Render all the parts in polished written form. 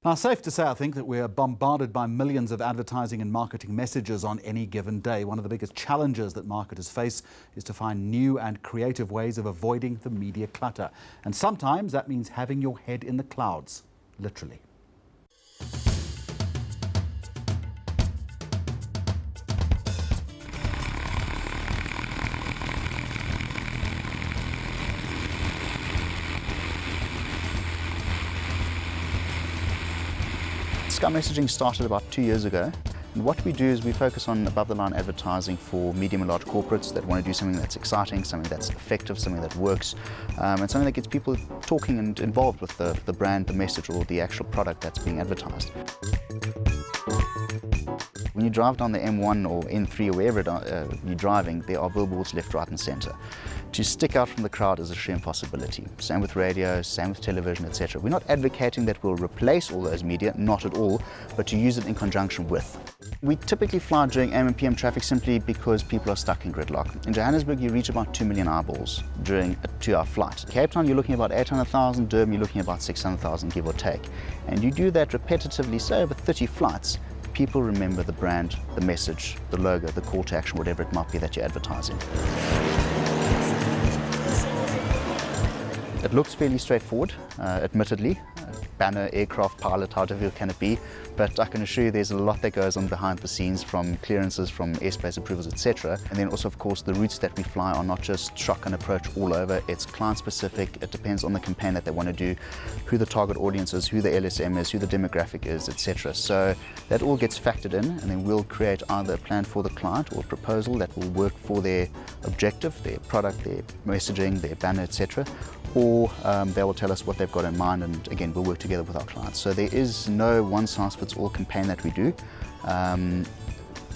Now, safe to say, I think, that we're bombarded by millions of advertising and marketing messages on any given day. One of the biggest challenges that marketers face is to find new and creative ways of avoiding the media clutter. And sometimes that means having your head in the clouds, literally. Sky messaging started about 2 years ago, and what we do is we focus on above-the-line advertising for medium and large corporates that want to do something that's exciting, something that's effective, something that works, and something that gets people talking and involved with the brand, the message, or the actual product that's being advertised. When you drive down the M1 or N3 or wherever you're driving, there are billboards left, right and centre. To stick out from the crowd is a sheer impossibility. Same with radio, same with television, etc. We're not advocating that we'll replace all those media, not at all, but to use it in conjunction with. We typically fly during AM and PM traffic simply because people are stuck in gridlock. In Johannesburg, you reach about 2 million eyeballs during a 2-hour flight. Cape Town, you're looking at about 800,000, Durban, you're looking at about 600,000, give or take. And you do that repetitively, say over 30 flights, people remember the brand, the message, the logo, the call to action, whatever it might be that you're advertising. It looks fairly straightforward, admittedly. Banner, aircraft, pilot, how difficult can it be? But I can assure you there's a lot that goes on behind the scenes, from clearances, from airspace approvals, etc. And then also, of course, the routes that we fly are not just shotgun approach all over. It's client specific. It depends on the campaign that they want to do, who the target audience is, who the LSM is, who the demographic is, etc. So that all gets factored in, and then we'll create either a plan for the client or a proposal that will work for their objective, their product, their messaging, their banner, etc. Or they will tell us what they've got in mind, and again, we'll work together with our clients. So there is no one-size-fits-all campaign that we do.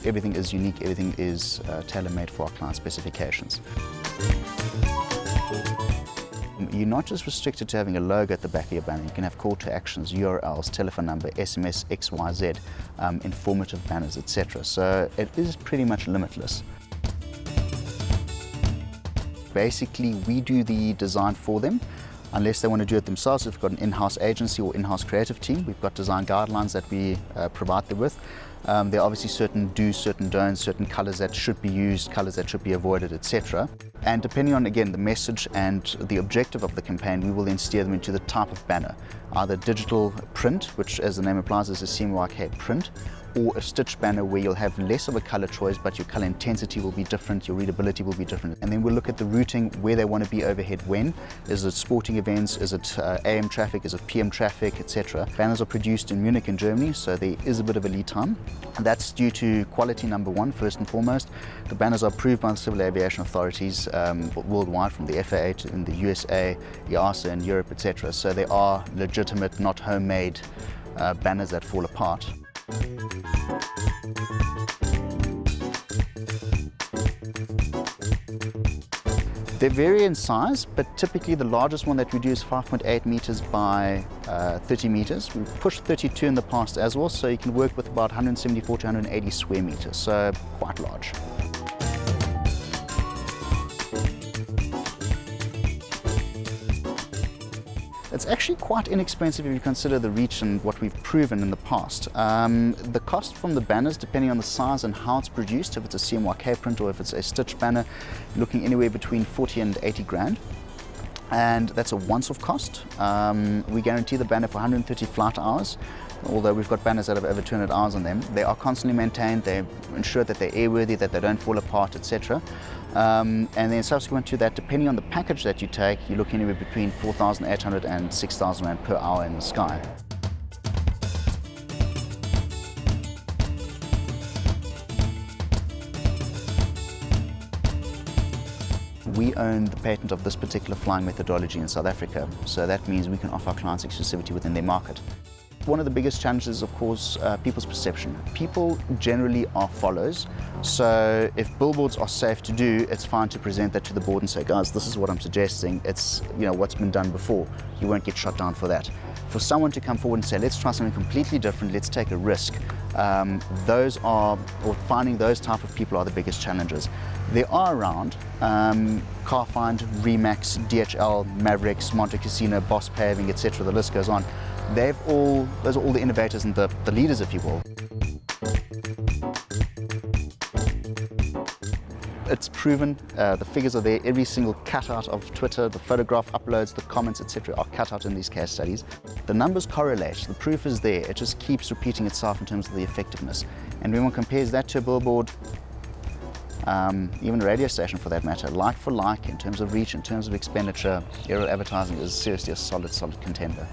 Everything is unique, everything is tailor-made for our client specifications. You're not just restricted to having a logo at the back of your banner. You can have call to actions, URLs, telephone number, SMS, XYZ, informative banners, etc. So it is pretty much limitless. Basically, we do the design for them, unless they want to do it themselves. We've got an in-house agency or in-house creative team. We've got design guidelines that we provide them with. There are obviously certain do's, certain don'ts, certain colours that should be used, colours that should be avoided, etc. And depending on, again, the message and the objective of the campaign, we will then steer them into the type of banner, either digital print, which as the name implies is a CMYK print, or a stitched banner where you'll have less of a colour choice, but your colour intensity will be different, your readability will be different. And then we'll look at the routing, where they want to be overhead when. Is it sporting events, is it AM traffic, is it PM traffic, etc. Banners are produced in Munich in Germany, so there is a bit of a lead time. And that's due to quality, number one, first and foremost. The banners are approved by the civil aviation authorities worldwide, from the FAA to in the USA, EASA in Europe, etc. So they are legitimate, not homemade banners that fall apart. They vary in size, but typically the largest one that we do is 5.8 meters by 30 meters. We've pushed 32 in the past as well, so you can work with about 174 to 180 square meters, so quite large. It's actually quite inexpensive if you consider the reach and what we've proven in the past. The cost from the banners, depending on the size and how it's produced, if it's a CMYK print or if it's a stitched banner, looking anywhere between 40 and 80 grand. And that's a once-off cost. We guarantee the banner for 130 flight hours, although we've got banners that have over 200 hours on them. They are constantly maintained, they ensure that they're airworthy, that they don't fall apart, etc. And then subsequent to that, depending on the package that you take, you're looking anywhere between 4,800 and 6,000 rand per hour in the sky. We own the patent of this particular flying methodology in South Africa, so that means we can offer our clients exclusivity within their market. One of the biggest challenges is, of course, people's perception. People generally are followers, so if billboards are safe to do, it's fine to present that to the board and say, guys, this is what I'm suggesting, it's what's been done before. You won't get shot down for that. For someone to come forward and say, let's try something completely different, let's take a risk, finding those type of people are the biggest challenges. There are around Carfind, Remax, DHL, Mavericks, Monte Cassino, Boss Paving, etc. The list goes on. Those are all the innovators and the leaders, if you will. It's proven, the figures are there, every single cutout of Twitter, the photograph uploads, the comments, etc. are cut out in these case studies. The numbers correlate, the proof is there, it just keeps repeating itself in terms of the effectiveness. And when one compares that to a billboard, even a radio station for that matter, like for like, in terms of reach, in terms of expenditure, aerial advertising is seriously a solid contender.